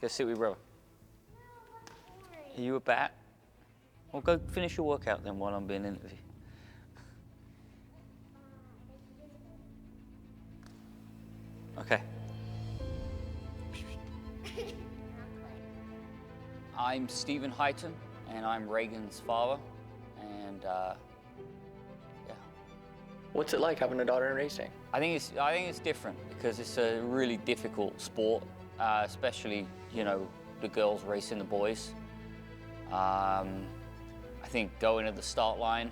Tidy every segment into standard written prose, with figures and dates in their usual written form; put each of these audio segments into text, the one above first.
Go sit with your brother. Are you a bat? Well, go finish your workout then while I'm being interviewed. Okay. I'm Stephen Heighton, and I'm Reagan's father, and yeah. What's it like having a daughter in racing? I think it's different because it's a really difficult sport, especially, you know, the girls racing the boys. I think going to the start line,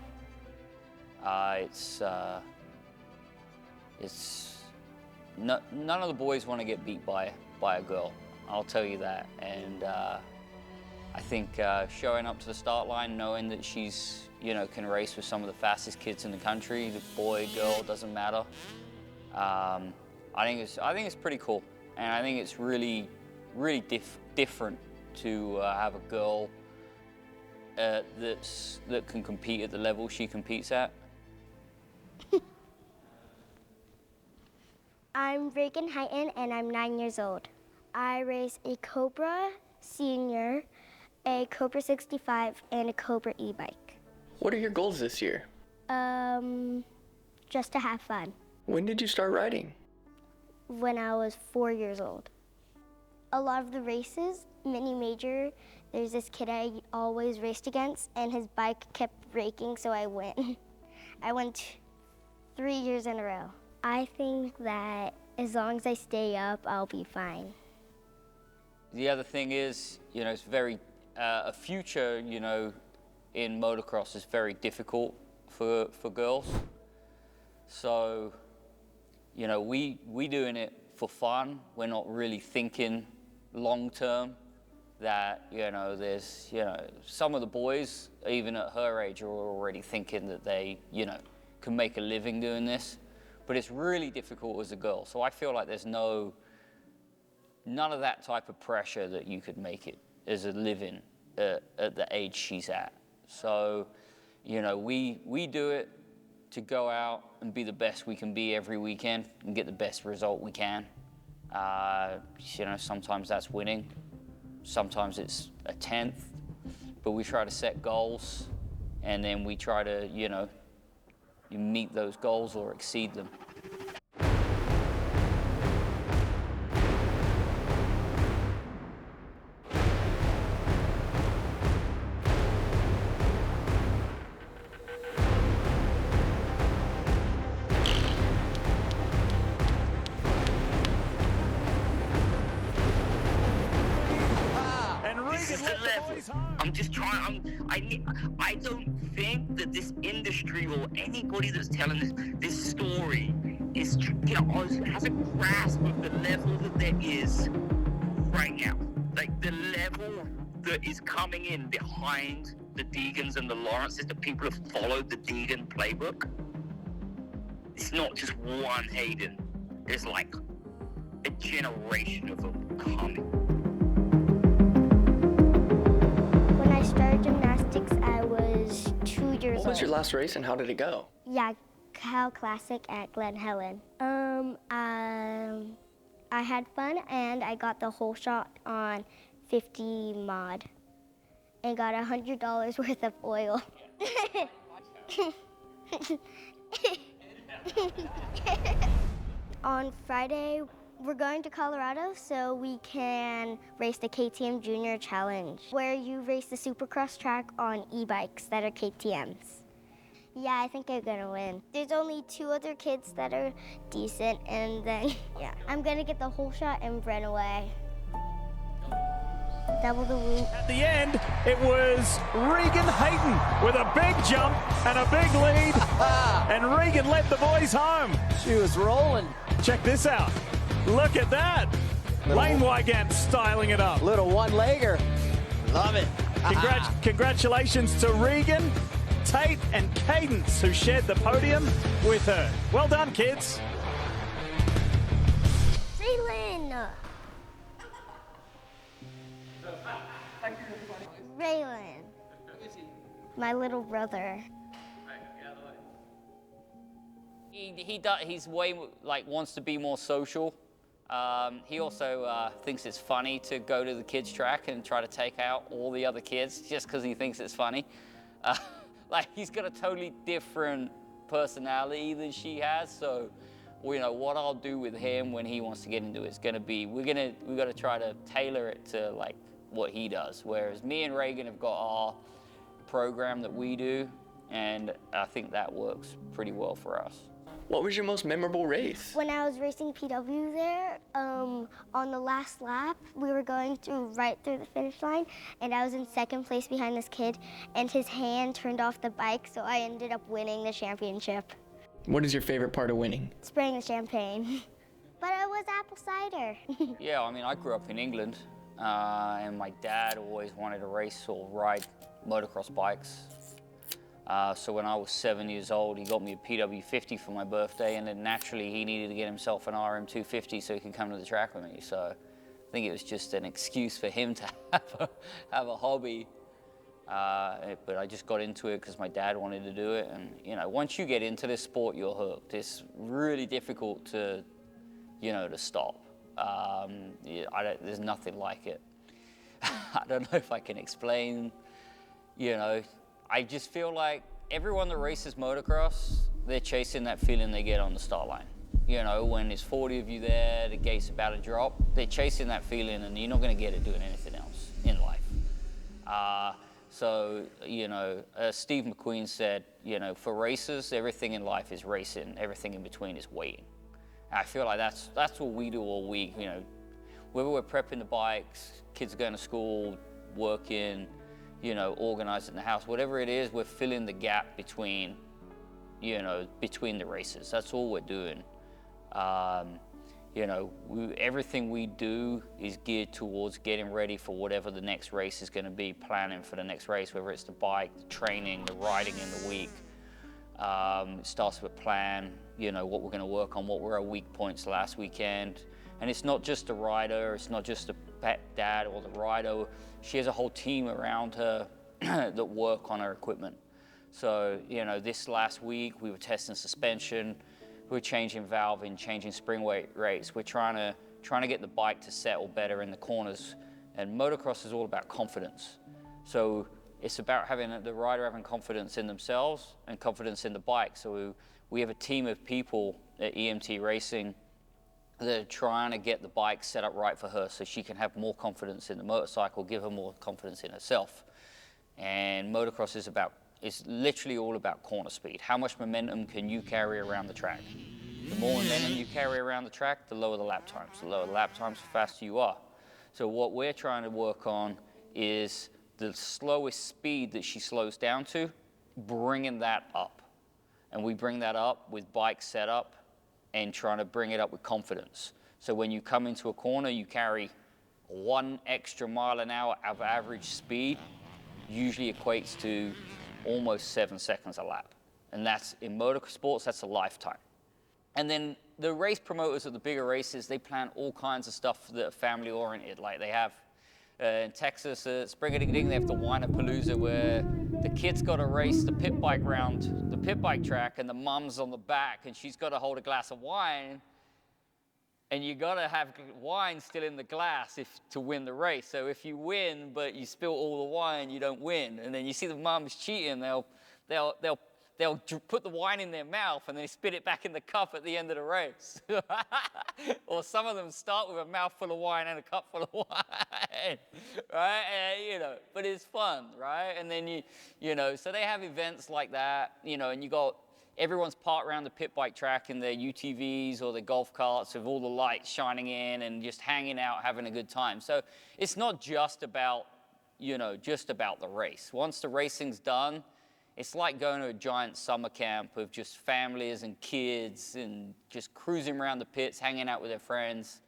none of the boys want to get beat by a girl. I'll tell you that. And I think showing up to the start line, knowing that she's, you know, can race with some of the fastest kids in the country, the boy, girl, doesn't matter. I think it's pretty cool, and I think it's really different to have a girl that can compete at the level she competes at. I'm Reagan Heighton, and I'm 9 years old. I race a Cobra Senior, a Cobra 65, and a Cobra e-bike. What are your goals this year? Just to have fun. When did you start riding? When I was 4 years old. A lot of the races, mini major, there's this kid I always raced against, and his bike kept breaking, so I win. I won 3 years in a row. I think that as long as I stay up, I'll be fine. The other thing is, you know, it's very, a future, you know, in motocross is very difficult for girls. So, you know, we doing it for fun. We're not really thinking long term that, you know, there's, you know, some of the boys, even at her age, are already thinking that they, you know, can make a living doing this. But it's really difficult as a girl. So I feel like there's none of that type of pressure that you could make it as a living at the age she's at. So, you know, we do it to go out and be the best we can be every weekend and get the best result we can. You know, sometimes that's winning. Sometimes it's a 10th. But we try to set goals, and then we try to, you know, you meet those goals or exceed them. This is the level. I'm just trying. I don't think that this industry or anybody that's telling this story is, you know, has a grasp of the level that there is right now. Like the level that is coming in behind the Degans and the Lawrences, the people who have followed the Degan playbook. It's not just one Heightons. There's like a generation of them coming. When I started gymnastics, I was 2 years old. What was your last race and how did it go? Yeah, Cal Classic at Glen Helen. I had fun, and I got the whole shot on 50 mod and got $100 worth of oil. On Friday, we're going to Colorado so we can race the KTM Junior Challenge, where you race the Supercross track on e-bikes that are KTMs. Yeah, I think I'm gonna win. There's only 2 other kids that are decent, and then, yeah. I'm gonna get the whole shot and run away. Double the whoop. At the end, it was Reagan Heighton with a big jump and a big lead, and Reagan led the boys home. She was rolling. Check this out. Look at that. Lane Wygant styling it up. Little one-legger. Love it. Congratulations to Reagan, Tate, and Cadence, who shared the podium with her. Well done, kids. Raylan. Raylan. My little brother. He's way, like, wants to be more social. He also thinks it's funny to go to the kids' track and try to take out all the other kids just because he thinks it's funny. Like, he's got a totally different personality than she has, so what I'll do with him when he wants to get into it is going to be, we've got to try to tailor it to like what he does. Whereas me and Reagan have got our program that we do, and I think that works pretty well for us. What was your most memorable race? When I was racing PW there, on the last lap, we were going right through the finish line, and I was in second place behind this kid, and his hand turned off the bike, so I ended up winning the championship. What is your favorite part of winning? Spraying the champagne. But it was apple cider. Yeah, I mean, I grew up in England, and my dad always wanted to race or ride motocross bikes. So when I was 7 years old, he got me a PW50 for my birthday, and then naturally he needed to get himself an RM250 so he could come to the track with me. So I think it was just an excuse for him to have a hobby. But I just got into it because my dad wanted to do it. And, once you get into this sport, you're hooked. It's really difficult to, to stop. There's nothing like it. I don't know if I can explain, I just feel like everyone that races motocross, they're chasing that feeling they get on the start line. When there's 40 of you there, the gate's about to drop, they're chasing that feeling, and you're not going to get it doing anything else in life. Steve McQueen said, for racers, everything in life is racing, everything in between is waiting. And I feel like that's what we do all week. Whether we're prepping the bikes, kids are going to school, working, organizing the house, whatever it is, we're filling the gap between, between the races. That's all we're doing. Everything we do is geared towards getting ready for whatever the next race is going to be, planning for the next race, whether it's the bike, the training, the riding in the week. It starts with a plan, what we're going to work on, what were our weak points last weekend. And it's not just the rider, it's not just the dad or the rider. She has a whole team around her that work on her equipment. So, this last week we were testing suspension, we were changing valving, changing spring weight rates. We're trying to get the bike to settle better in the corners. And motocross is all about confidence. So it's about having the rider having confidence in themselves and confidence in the bike. So we have a team of people at EMT Racing that are trying to get the bike set up right for her so she can have more confidence in the motorcycle, give her more confidence in herself. And motocross is literally all about corner speed. How much momentum can you carry around the track? The more momentum you carry around the track, the lower the lap times. The lower the lap times, the faster you are. So what we're trying to work on is the slowest speed that she slows down to, bringing that up. And we bring that up with bike setup and trying to bring it up with confidence. So when you come into a corner, you carry 1 extra mile an hour of average speed, usually equates to almost 7 seconds a lap. And that's, in motorsports, that's a lifetime. And then the race promoters of the bigger races, they plan all kinds of stuff that are family oriented. Like they have, in Texas, Spring of the Ding, they have the Winapalooza where the kid's got to race the pit bike round the pit bike track and the mom's on the back and she's got to hold a glass of wine, and you got to have wine still in the glass to win the race. So if you win but you spill all the wine, you don't win. And then you see the moms cheating, they'll put the wine in their mouth and then they spit it back in the cup at the end of the race. Or some of them start with a mouthful of wine and a cup full of wine, right? But it's fun, right? And then so they have events like that, and you got everyone's parked around the pit bike track in their UTVs or their golf carts with all the lights shining in and just hanging out, having a good time. So it's not just about, the race. Once the racing's done, it's like going to a giant summer camp of just families and kids and just cruising around the pits, hanging out with their friends,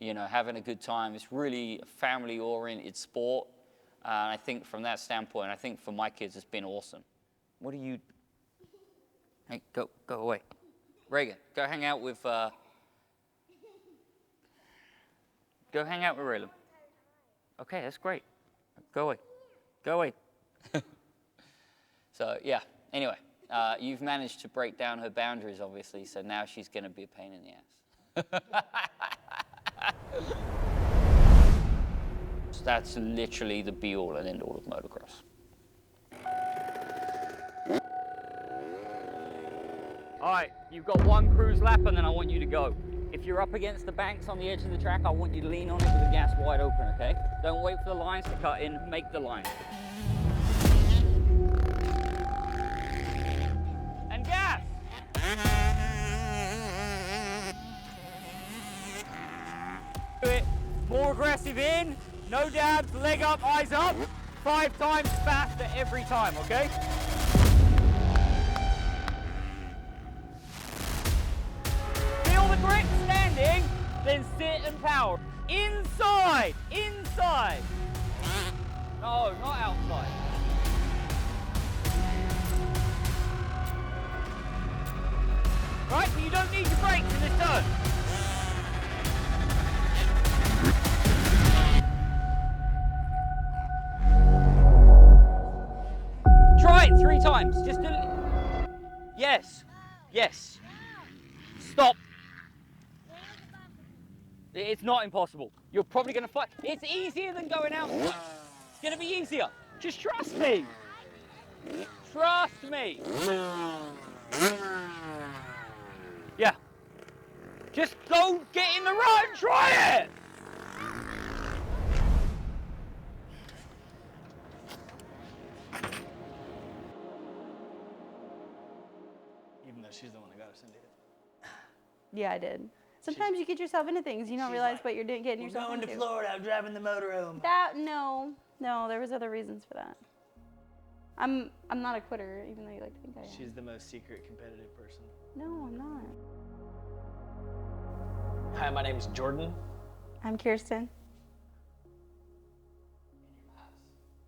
having a good time. It's really a family-oriented sport. And I think from that standpoint, I think for my kids, it's been awesome. What do you... Hey, go away. Reagan, go hang out with... Go hang out with Raylan. Okay, that's great. Go away. So, yeah, anyway, you've managed to break down her boundaries, obviously, so now she's going to be a pain in the ass. That's literally the be-all and end-all of motocross. All right, you've got one cruise lap and then I want you to go. If you're up against the banks on the edge of the track, I want you to lean on it with the gas wide open, okay? Don't wait for the lines to cut in, make the line. And gas! Do it. More aggressive in, no dabs, leg up, eyes up. 5 times faster every time, okay? Feel the grip standing, then sit and power. Inside, inside. No, not outside. Right, so you don't need your brakes in this turn. Try it 3 times. Just yes. Yes. Stop. It's not impossible. You're probably going to fight. It's easier than going out. It's going to be easier. Just trust me. Trust me. Yeah. Just go get in the rut and try it. Even though she's the one that got us into it. Yeah, I did. Sometimes you get yourself into things, you don't realize what you're doing, getting yourself Going into. to Florida, I'm driving the motorhome. No, there was other reasons for that. I'm not a quitter, even though you like to think I am. She's the most secret competitive person. No, I'm not. Hi, my name's Jordan. I'm Kirsten.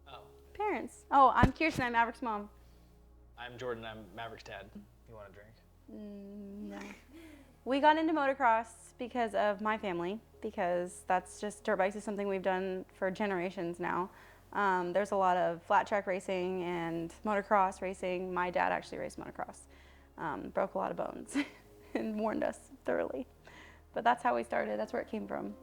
Oh. Parents. Oh, I'm Kirsten, I'm Maverick's mom. I'm Jordan, I'm Maverick's dad. You want a drink? No. We got into motocross because of my family, because that's just, dirt bikes is something we've done for generations now. There's a lot of flat track racing and motocross racing. My dad actually raced motocross. Broke a lot of bones and warned us thoroughly. But that's how we started, that's where it came from.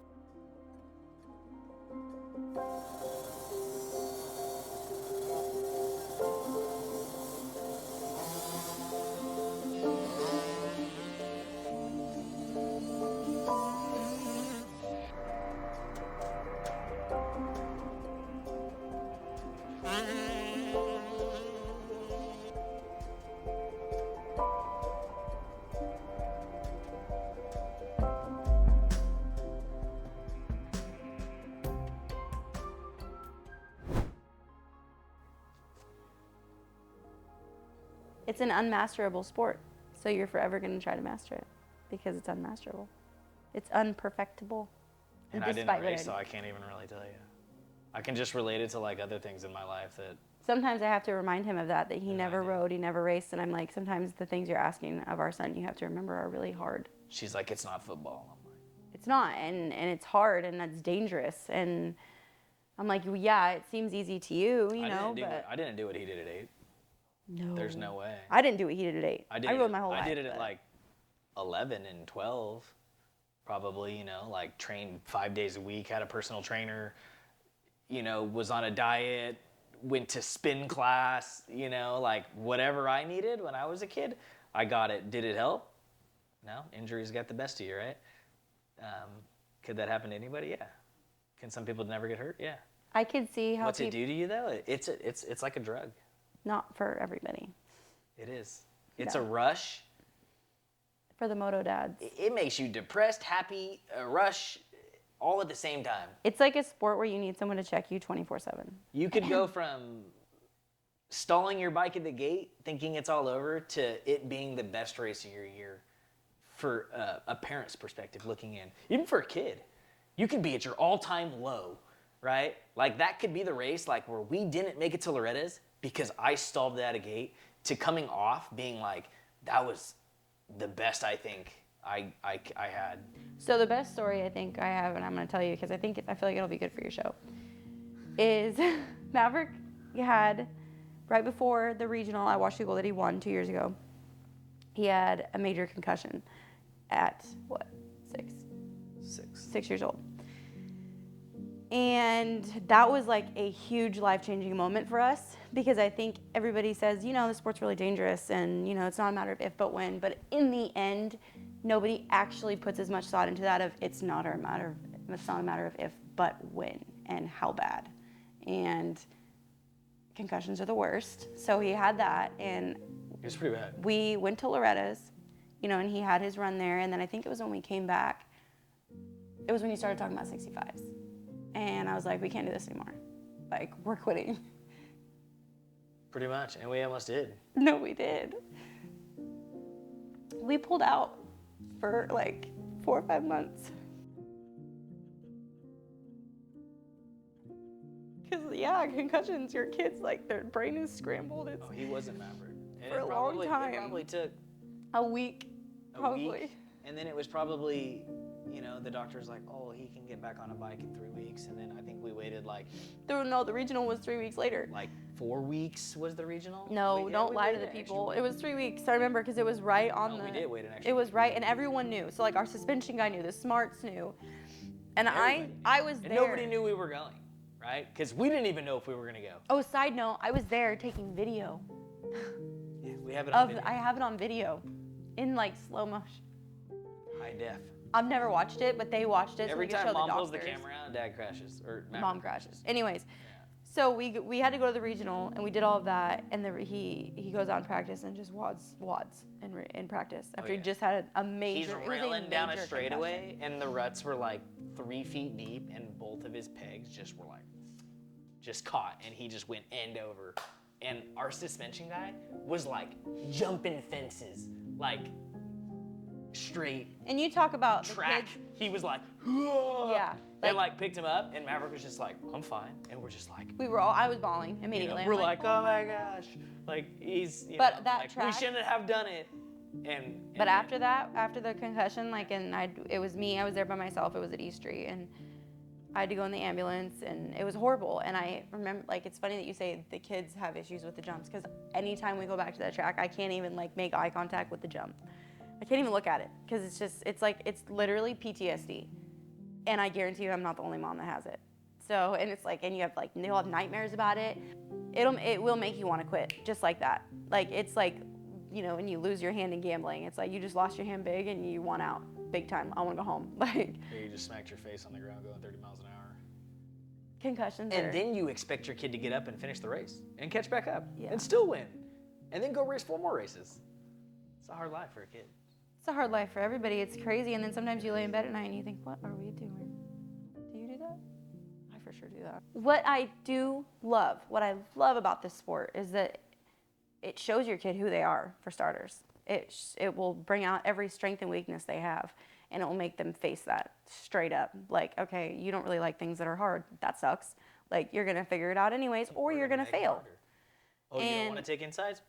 It's an unmasterable sport, so you're forever going to try to master it because it's unmasterable. It's unperfectible. And I didn't race, so I can't even really tell you. I can just relate it to like other things in my life that... Sometimes I have to remind him of that he never rode, he never raced, and I'm like, sometimes the things you're asking of our son you have to remember are really hard. She's like, it's not football. I'm like, it's not, and it's hard, and it's dangerous, and I'm like, well, yeah, it seems easy to you, but... I didn't do what he did at 8. No. There's no way. I didn't do what he did at 8. I rode my whole life. I did it at like 11 and 12, probably, like trained 5 days a week, had a personal trainer, was on a diet, went to spin class, like whatever I needed when I was a kid, I got it. Did it help? No, injuries got the best of you, right? Could that happen to anybody? Yeah. Can some people never get hurt? Yeah. I could see how What's it do to you though? It's like a drug. Not for everybody. It is. It's a rush. For the moto dads. It makes you depressed, happy, a rush, all at the same time. It's like a sport where you need someone to check you 24/7. You could go from stalling your bike at the gate, thinking it's all over, to it being the best race of your year for a parent's perspective looking in. Even for a kid. You could be at your all-time low, right? Like that could be the race like where we didn't make it to Loretta's because I stalled at a gate, to coming off being like, that was the best I think I had. So the best story I think I have, and I'm going to tell you because I feel like it'll be good for your show, is Maverick had, right before the regional at Washougal that he won 2 years ago, he had a major concussion at, 6? 6 years old. And that was like a huge life-changing moment for us, because I think everybody says, you know, the sport's really dangerous and, you know, it's not a matter of if but when. But in the end, nobody actually puts as much thought into that of it's not a matter of if but when and how bad. And concussions are the worst. So he had that, and It was pretty bad. we went to Loretta's, you know, and he had his run there. And then I think it was when we came back, it was when he started talking about 65s. And I was like, we can't do this anymore. Like, we're quitting. Pretty much, and we almost did. No, we did. We pulled out for like 4 or 5 months. Because, yeah, concussions, your kids, like, their brain is scrambled. It's Oh, he wasn't Maverick. And For a long time. It probably took a week, probably. week, and then it was probably, you know, the doctor's like, oh, he can get back on a bike in 3 weeks, and then I think we waited like The regional was 3 weeks later. 4 weeks was the regional? No, We don't lie to waited the an extra people. week. It was 3 weeks. I remember because it was right on No, the. we did wait an extra It was week. right, and everyone knew. So like our suspension guy knew, the Smarts knew, and Everybody I was And there. nobody knew we were going, right? Because we didn't even know if we were gonna go. Oh, side note, I was there taking video Yeah, we have it on video. I have it on video, in like slow motion. High def. I've never watched it, but they watched it. Every so we could time show mom the pulls the doctors. camera out, dad crashes. Or Maverick Mom crashes. Anyways, so we had to go to the regional, and we did all of that, and he goes out in practice and just wads in practice after yeah. he just had a major. He's it was railing down a major straightaway, and the ruts were like 3 feet deep, and both of his pegs just were like, just caught, and he just went end over. And our suspension guy was like jumping fences, like straight concussion. And you talk about the track. kids. He was like, Yeah. and like picked him up, and Maverick was just like, I'm fine, and we're just like, I was bawling you know, immediately. we're I'm like, oh my gosh, like he's, you But know, that like, we track- shouldn't have done it. But after that, after the concussion, like, and it was me. I was there by myself. It was at East Street, and I had to go in the ambulance, and it was horrible. And I remember, like, it's funny that you say the kids have issues with the jumps, because anytime we go back to that track, I can't even like make eye contact with the jump. I can't even look at it, because it's literally PTSD. And I guarantee you, I'm not the only mom that has it. So, and it's like, and you have like, you'll have nightmares about it. It will make you want to quit, just like that. Like, it's like, you know, when you lose your hand in gambling, it's like you just lost your hand big and you want out big time. I want to go home. Like, Or you just smacked your face on the ground going 30 miles an hour. concussions. And then you expect your kid to get up and finish the race and catch back up Yeah. and still win. And then go race 4 more races. It's a hard life for a kid. It's a hard life for everybody. It's crazy. And then sometimes you lay in bed at night and you think, what are we doing? Do you do that? I for sure do that. What I love about this sport is that it shows your kid who they are, for starters. It will bring out every strength and weakness they have, and it will make them face that straight up. Like, okay, you don't really like things that are hard. That sucks. Like, you're going to figure it out anyways, or you're going to Make it fail. harder. Oh, you don't And- want to take insides?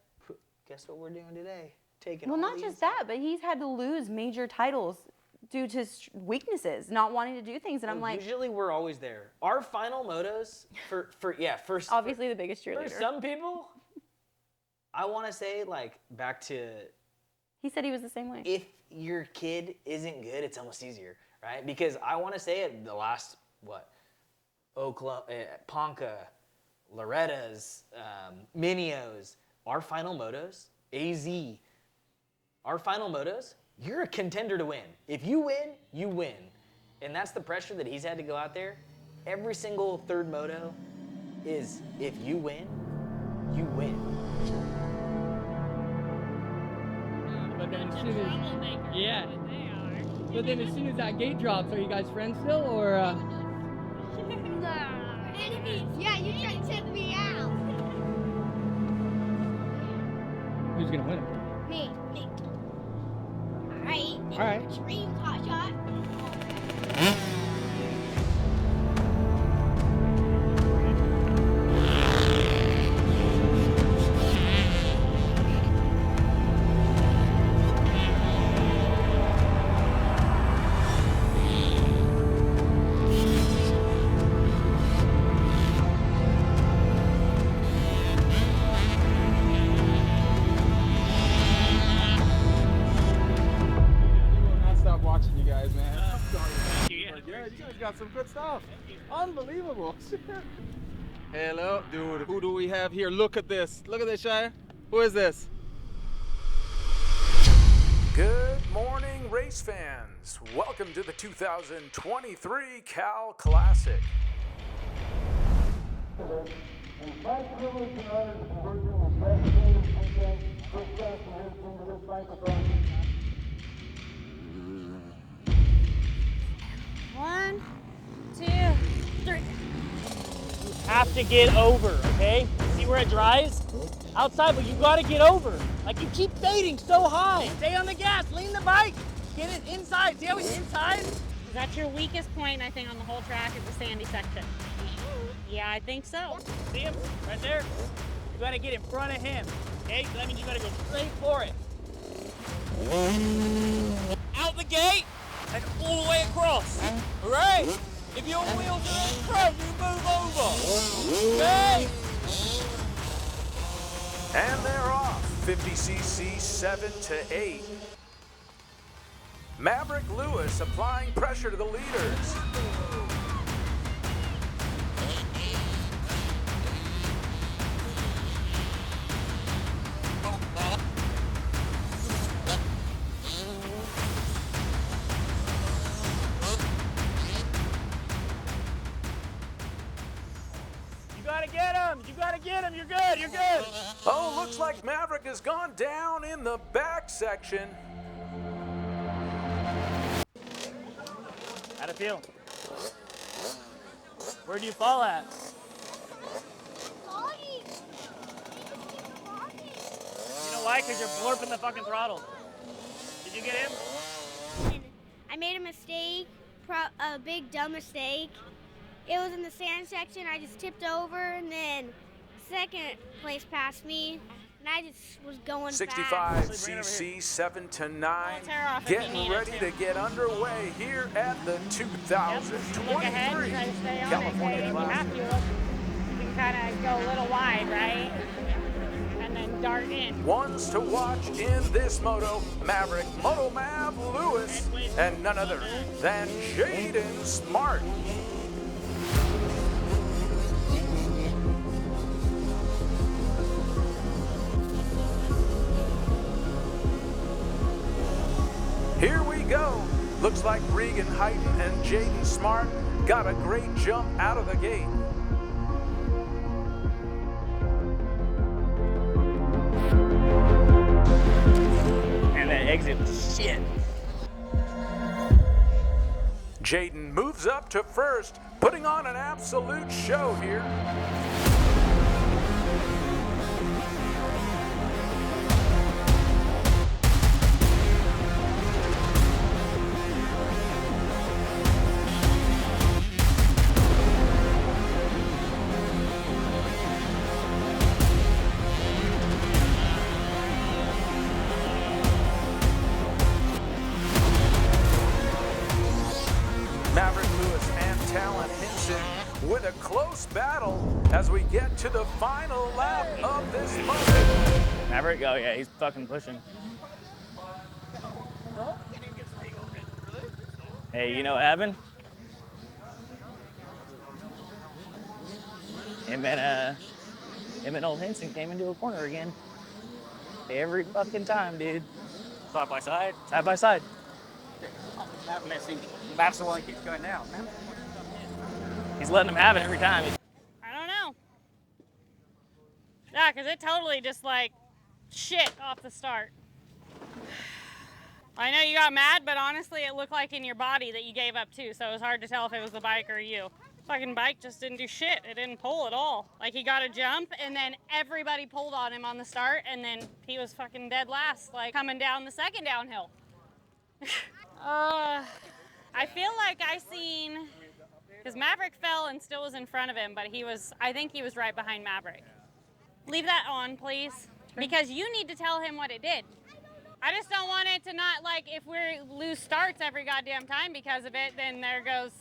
Guess what we're doing today? Taking Well, all not the just insides. that, but he's had to lose major titles due to weaknesses, not wanting to do things. And I'm like, Usually we're always there. Our final motos for obviously the biggest for cheerleader. some people, I want to say like back to He said he was the same way. if your kid isn't good, it's almost easier, right? Because I want to say at the last Oklahoma, Ponca, Loretta's, Minios, our final motos, AZ, our final motos, you're a contender to win. If you win, you win. And that's the pressure that he's had to go out there. Every single third moto is if you win, you win. But then as soon as, but then as soon as that gate drops, are you guys friends still, or? Enemies. Yeah, you tried to take me out. Who's gonna win it? Me. All right. Dream hot shot. We will not stop watching you guys. some good stuff. Unbelievable. Hello, dude. Who do we have here? Look at this. Look at this, Shire. Who is this? Good morning, race fans. Welcome to the 2023 Cal Classic. One, two, three. You have to get over, okay? See where it dries? Outside, but you gotta get over. Like, you keep fading so high. Stay on the gas, lean the bike. Get it inside. See how it's inside? That's your weakest point, I think, on the whole track is the sandy section. Yeah, I think so. See him? Right there? You gotta get in front of him, okay? So that means you gotta go straight for it. Out the gate and all the way across. All right? If your wheels are in front, you move over. Okay? And they're off. 50cc 7 to 8. Maverick Lewis applying pressure to the leaders. You gotta get him. You're good. You're good. Oh, looks like Maverick has gone down in the back section. How'd it feel? Where do you fall at? You know why? Because you're blurping the fucking throttle. Did you get him? I made a mistake, a big dumb mistake. It was in the sand section. I just tipped over, and then second place passed me, and I just was going 65cc 7 to 9. Getting ready to get underway here at the 2023 California Classic. You can kind of go a little wide, right? And then dart in. Ones to watch in this moto, Maverick, Moto Mav Lewis, and none other than Jaydin Smart. Here we go. Looks like Reagan Heighton and Jaydin Smart got a great jump out of the gate. And that exit was shit. Jaydin moves up to first, putting on an absolute show here. Maverick Lewis and Talon Hinson with a close battle as we get to the final lap of this moto. Maverick? Oh yeah, he's fucking pushing. Hey, you know what happened? Him and old Hinson came into a corner again. Every fucking time, dude. Side by side? Side by side. That messy. That's the one that keeps going down, man. He's letting him have it every time. I don't know. Yeah, because it totally just like shit off the start. I know you got mad, but honestly, it looked like in your body that you gave up too, so it was hard to tell if it was the bike or you. Fucking bike just didn't do shit. It didn't pull at all. Like, he got a jump, and then everybody pulled on him on the start, and then he was fucking dead last, like, coming down the second downhill. I feel like I seen, because Maverick fell and still was in front of him, but I think he was right behind Maverick. Leave that on, please, because you need to tell him what it did. I just don't want it to not, like, if we lose starts every goddamn time because of it, then there goes,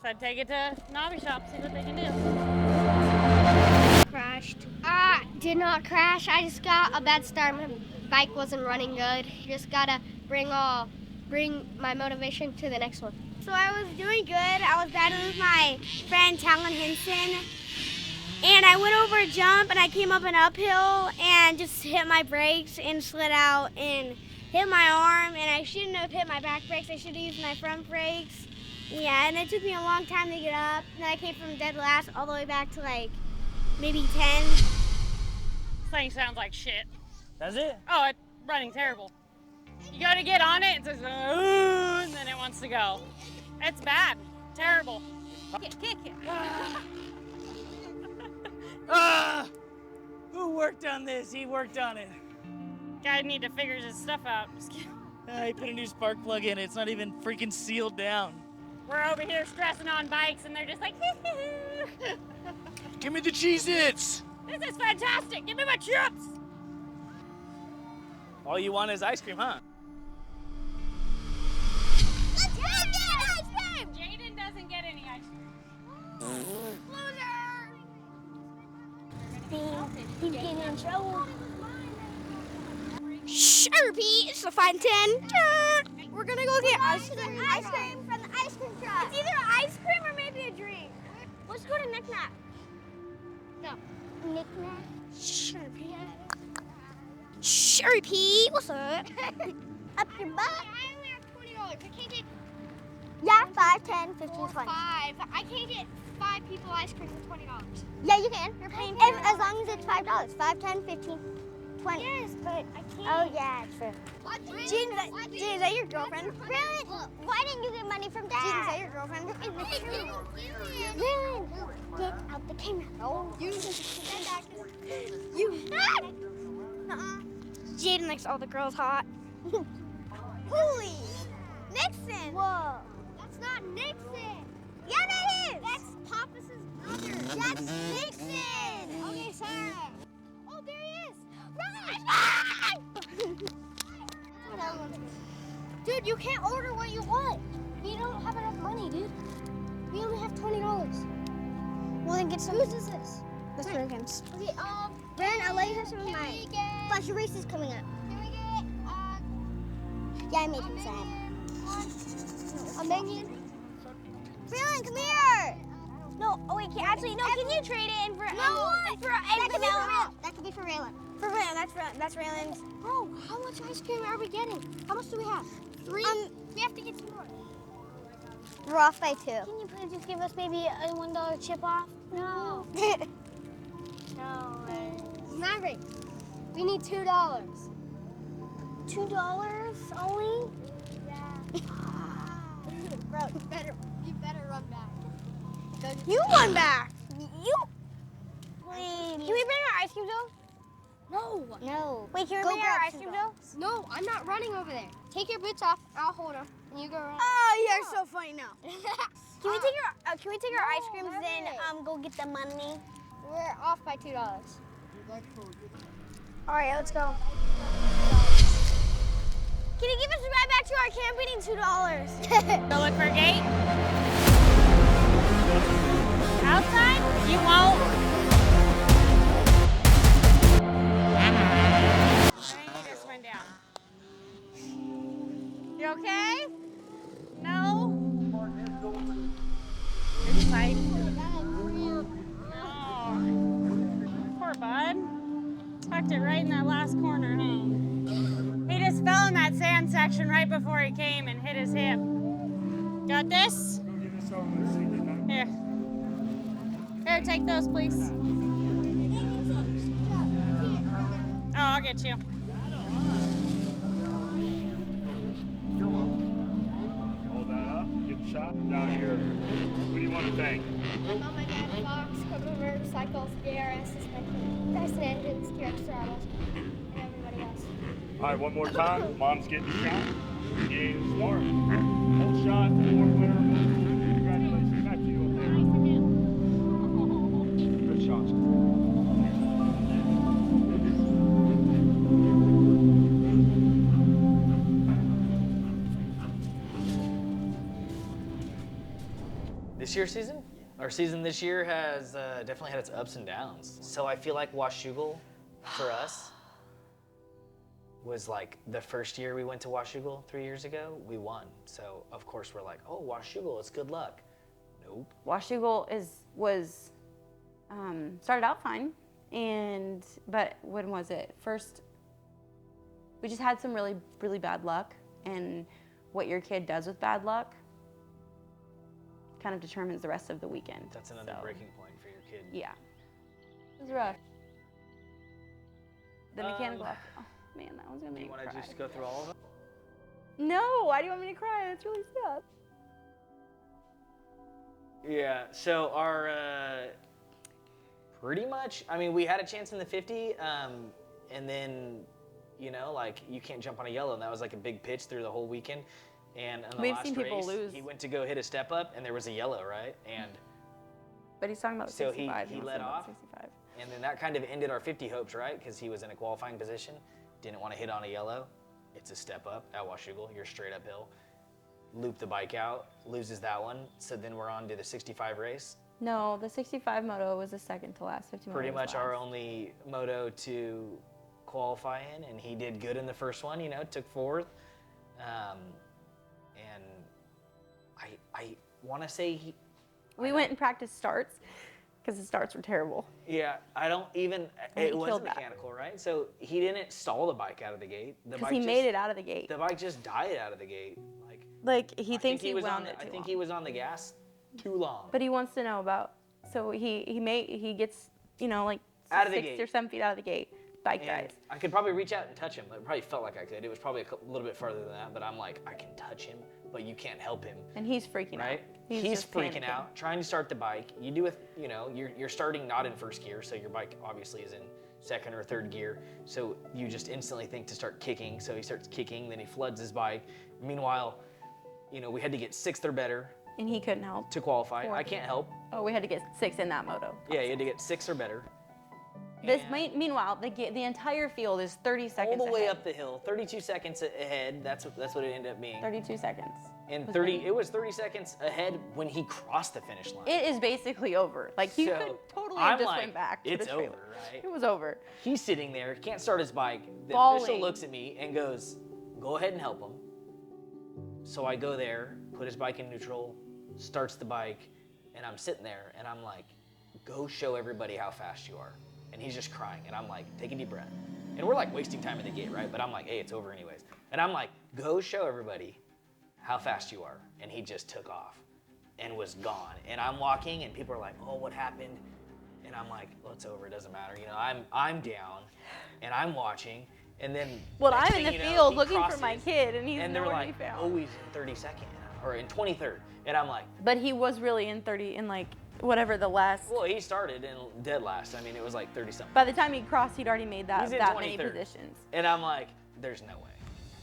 so take it to Nobby Shop, see what they can do. Crashed. Did not crash. I just got a bad start. My bike wasn't running good. Just gotta bring my motivation to the next one. So I was doing good. I was battling with my friend Talon Hinson. And I went over a jump and I came up an uphill and just hit my brakes and slid out and hit my arm. And I shouldn't have hit my back brakes. I should have used my front brakes. Yeah, and it took me a long time to get up. And then I came from dead last all the way back to like maybe 10. This thing sounds like shit. Does it? Oh, it's running terrible. You go to get on it, it says, ooh, and then it wants to go. It's bad. Terrible. Kick it. Ah! Who worked on this? He worked on it. Guy need to figure his stuff out. Just kidding. He put a new spark plug in it. It's not even freaking sealed down. We're over here stressing on bikes, and they're just like, Give me the Cheez-Its! this is fantastic. Give me my chips. All you want is ice cream, huh? Let's get ice cream! Jaydin doesn't get any ice cream. He's getting in trouble. Sure, Pete. It's a fine 10. We're gonna go get ice cream. Ice cream from the ice cream truck. It's either ice cream or maybe a drink. Let's go to Knick Knack. No. Knick Knack. Sure, Pete. Sure, Pete. What's up? Up your butt. I only have $20. I can't get. Yeah, 5, 10, 15, 20. 5. I can't get 5 people ice cream for $20. Yeah, you can. You're paying for it. As long as it's $5. 5, 10, 15, 20. Yes, but I can't. Oh, yeah, true. Jean, is that your girlfriend? Really? Why didn't you get money from Dad? Jean, is that your girlfriend? Really? Get out the camera. No. You. Jaydin likes all the girls hot. Holy. Nixon. Whoa. That's not Nixon. Yeah, that is. That's Pappas's brother. That's Nixon. Okay, sorry. Oh, there he is. Run! Dude, you can't order what you want. We don't have enough money, dude. We only have $20. Well, then get some. Whose is this? That's Reagan's. Okay, Brandon, I'll let you have some of mine. Plus, your race is coming up. Can we get, yeah, I made him sad. A minion? Brandon, come here! No, oh wait, actually, no, can you trade it in for vanilla? That could be for Raylan. For Raylan, that's Raylan's. Bro, how much ice cream are we getting? How much do we have? 3? We have to get some more. We're off by 2. Can you please just give us maybe a $1 chip off? No. No way. Maverick, we need $2. $2 only? Yeah. Bro, you better run back. You run back. You. Please. Can we bring our ice cream dough? No. No. Wait, can we bring our ice cream dough? No, I'm not running over there. Take your boots off. I'll hold them. And you go run. Oh, you're so funny now. Can we take our ice creams then go get the money? We're off by $2. All right, let's go. Can you give us a ride back to our camp? We need $2. Go look for a gate. Outside? You won't. You just went down. You okay? No? You're fighting. Oh. Poor bud. Tucked it right in that last corner, huh? He just fell in that sand section right before he came and hit his hip. Got this? Here. Here, take those, please. Oh, I'll get you. Hold that up, get the shot down here. What do you want to thank? My mom, my dad, Fox, Coco Motorcycles, DRS Suspension, Dyson Engines, TRX Throttles, and everybody else. All right, one more time. Mom's getting shot. Jaydin Smart. Whole shot, award winner. Congratulations. Back to you up there. Good shot. This year's season? Our season this year has definitely had its ups and downs. So I feel like Washougal, for us, was like the first year we went to Washougal 3 years ago, we won. So of course we're like, oh, Washougal, it's good luck. Nope. Washougal was started out fine, but when was it? First, we just had some really, really bad luck, and what your kid does with bad luck kind of determines the rest of the weekend. That's another breaking point for your kid. Yeah. It was rough. The mechanical. Oh man, that one's gonna make me cry. Do you want to just go through all of them? No, why do you want me to cry? That's really sad. Yeah, so our, pretty much, I mean, we had a chance in the 50, and then, you know, like, you can't jump on a yellow, and that was like a big pitch through the whole weekend. And in the We've last seen people race, lose. he went to go hit a step up, and there was a yellow, right? And but he's talking about 65. So he let off, 65. and then that kind of ended our 50 hopes, right? Because he was in a qualifying position, didn't want to hit on a yellow. It's a step up at Washougal, you're straight uphill. Loop the bike out, loses that one, so then we're on to the 65 race. No, the 65 moto was the second to last. 50 Pretty moto was much our last. only moto to qualify in, and he did good in the first one, you know, took fourth. And I want to say we went and practiced starts because the starts were terrible. Yeah, I don't even, And it he was killed that. mechanical, right? So he didn't stall the bike out of the gate. Because he made it out of the gate. The bike just died out of the gate. Like he thinks he was wound on, it too I think long. he was on the gas too long. But he wants to know about. So he gets, you know, like Out of the 6 gate. or 7 feet out of the gate. Bike And dies. I could probably reach out and touch him. It probably felt like I could. It was probably a little bit farther than that, but I'm like, I can touch him, but you can't help him. And he's freaking Right? out. He's just freaking panicking. out, trying to start the bike. You do it, you know, you're starting not in first gear, so your bike obviously is in second or third gear. So you just instantly think to start kicking. So he starts kicking, then he floods his bike. Meanwhile, you know, we had to get 6th or better And he couldn't help. to qualify. I can't help. Oh, we had to get 6 in that moto. Yeah, you had to get 6 or better. Meanwhile, the entire field is 30 seconds All the way ahead. up the hill, 32 seconds ahead. That's what it ended up being. 32 seconds. And it was 30 seconds ahead when he crossed the finish line. It is basically over. Like you So, could totally I'm have just like, went back to it's the trailer. over, right? It was over. He's sitting there, can't start his bike. The Bawling. official looks at me and goes, "Go ahead and help him." So I go there, put his bike in neutral, starts the bike, and I'm sitting there and I'm like, "Go show everybody how fast you are." And he's just crying, and I'm like, "Take a deep breath." And we're like wasting time at the gate, right? But I'm like, "Hey, it's over anyways." And I'm like, "Go show everybody how fast you are." And he just took off and was gone. And I'm walking, and people are like, "Oh, what happened?" And I'm like, "Well, it's over. It doesn't matter." You know, I'm down, and I'm watching, and then Well, next I'm in thing the you know, field he looking for crosses, my kid, and he's and they're nowhere like, to be found. "Oh, he's in 32nd or in 23rd," and I'm like, But he was really in 30, in like whatever the last. "Well, he started in dead last. I mean, it was like 30 something." By the time he crossed, he'd already made that He's in many 23rd. positions. And I'm like, "There's no way,"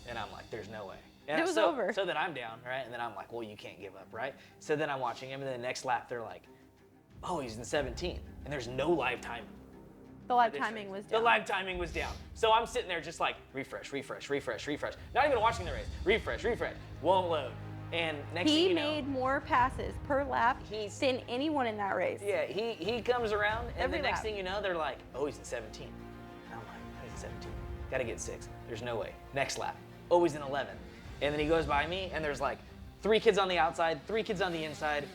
and I'm like, "There's no way." And It was so, over. So then I'm down, right? And then I'm like, "Well, you can't give up, right?" So then I'm watching him, and then the next lap they're like, "Oh, he's in 17th," and there's no live timing. The live timing was down. The live timing was down. So I'm sitting there just like, refresh, refresh, refresh, refresh. Not even watching the race. Refresh, refresh. Won't load. And next thing He you know, made more passes per lap than anyone in that race. yeah, he comes around, and Every the next lap. thing you know, they're like, "Oh, he's in 17." And I'm like, "Oh, he's in 17. Gotta get 6. There's no way." Next lap. "Oh, he's in 11." And then he goes by me, and there's like 3 kids on the outside, 3 kids on the inside.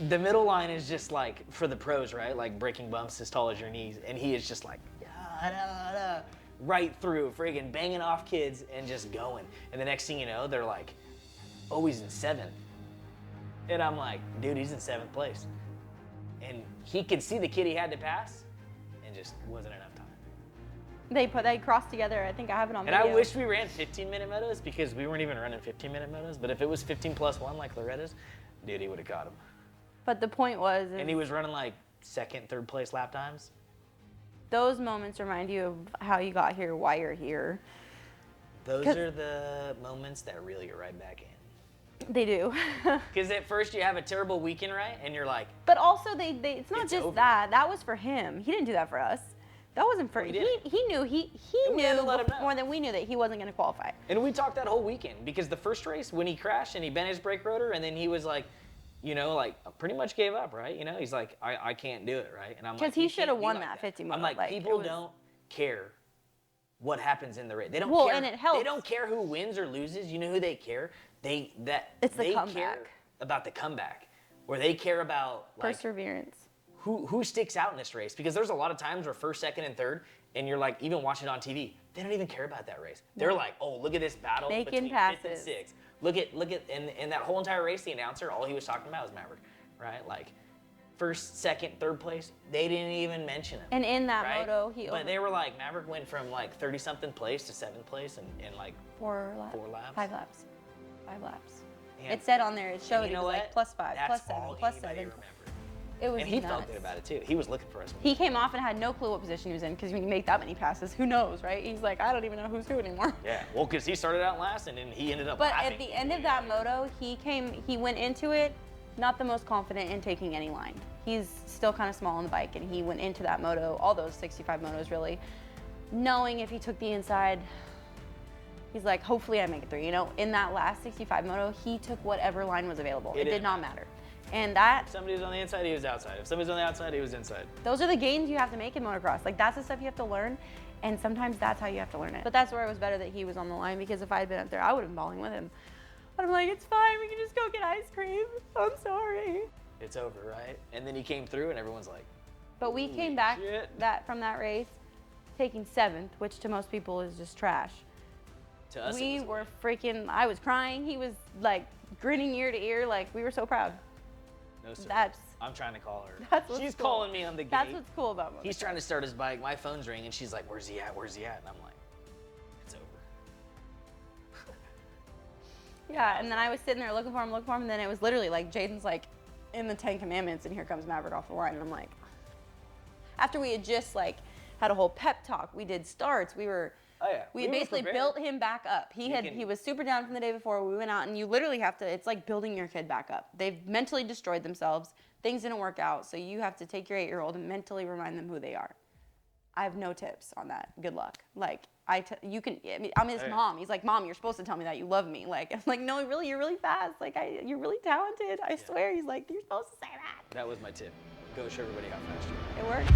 The middle line is just like, for the pros, right? Like breaking bumps as tall as your knees. And he is just like, da, da, da, right through, friggin' banging off kids and just going. And the next thing you know, they're like, "Oh, he's in 7th. And I'm like, "Dude, he's in 7th place." And he could see the kid he had to pass, and just wasn't enough time. They crossed together. I think I have it on And video. I wish we ran 15-minute motos, because we weren't even running 15-minute motos. But if it was 15 plus 1 like Loretta's, dude, he would have got him. But the point was, And he was running like 2nd, 3rd place lap times. those moments remind you of how you got here, why you're here. Those 'Cause- are the moments that reel you right back in. They do. Because at first you have a terrible weekend, right? And you're like, But also, it's not It's just over. that. That was for him. He didn't do that for us. That wasn't for he he. didn't. He knew And we had knew to let him know. more than we knew that he wasn't going to qualify. and we talked that whole weekend, because the first race, when he crashed and he bent his brake rotor, and then he was like, you know, like pretty much gave up, right? You know, he's like, I can't do it, right? And I'm like, Because he "You should can't have be won like that 50 moto. I'm like, it people was- don't care what happens in the race. They don't Well, care. and it helps. They don't care who wins or loses. You know who they care? They comeback. care about the comeback, or they care about like, perseverance. Who sticks out in this race? Because there's a lot of times where first, second, and third, and you're like, even watching it on TV, they don't even care about that race. They're like, oh, look at this battle between fifth and sixth. Look at, and that whole entire race, the announcer, all he was talking about was Maverick, right? Like, first, second, third place, they didn't even mention him. And in that right? moto, But they were like, Maverick went from like 30-something place to 7th place in like 4 laps. 5 laps. 5 laps. And it said on there, it showed you it know was what? like plus 5, That's plus 7, all plus anybody 7. remembered. It was And he nuts. felt good about it too. He was looking for us. He came off and had no clue what position he was in because when you make that many passes, who knows, right? He's like, I don't even know who's who anymore. Yeah, well, because he started out last and then he ended up But laughing. at the end of that moto, he went into it not the most confident in taking any line. He's still kind of small on the bike, and he went into that moto, all those 65 motos really, knowing if he took the inside, he's like, hopefully I make it through. You know, in that last 65 moto, he took whatever line was available. It did not matter. And that... If somebody was on the inside, he was outside. If somebody's on the outside, he was inside. Those are the gains you have to make in motocross. Like, that's the stuff you have to learn, and sometimes that's how you have to learn it. But that's where it was better that he was on the line, because if I had been up there, I would have been bawling with him. But I'm like, it's fine, we can just go get ice cream. I'm sorry. It's over, right? And then he came through and everyone's like, but we came back from that race taking 7th, which to most people is just trash. To us, we were freaking, I was crying. He was like grinning ear to ear. Like, we were so proud. no, sir. I'm trying to call her. That's what's She's cool. calling me on the gate. That's what's cool about motocross. He's trying to start his bike. My phone's ringing. She's like, where's he at? Where's he at? And I'm like, it's over. Yeah, and then I was sitting there looking for him, and then it was literally like Jaydin's like in the 10 Commandments, and here comes Maverick off the line, and I'm like, after we had just like had a whole pep talk, we did starts, we had basically built him back up. He was super down from the day before. We went out, and you literally have to, it's like building your kid back up. They've mentally destroyed themselves. Things didn't work out, so you have to take your 8-year-old and mentally remind them who they are. I have no tips on that. Good luck. Like, I'm his mom. He's like, Mom, you're supposed to tell me that you love me. Like, I'm like, no, really, you're really fast. Like, you're really talented. I swear. He's like, you're supposed to say that. That was my tip. Go show everybody how fast you are. It worked.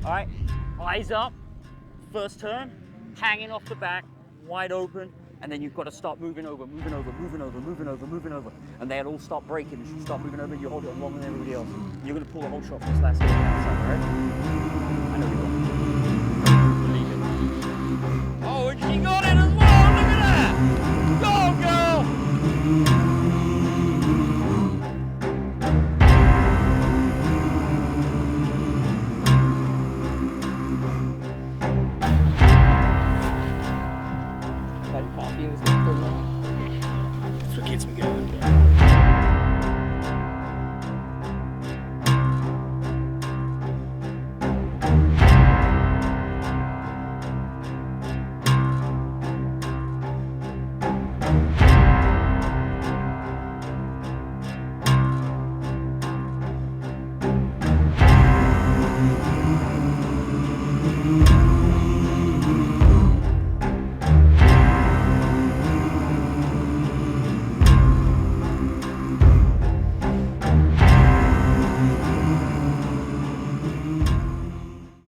All right, eyes up, first turn, hanging off the back, wide open, and then you've got to start moving over. And they'll all start braking. As you start moving over, you hold it longer than everybody else. You're going to pull the whole shot from this last hit outside, all right? I know you will. Believe it. Oh, and she got it as well, look at that! Go, girl! Coffee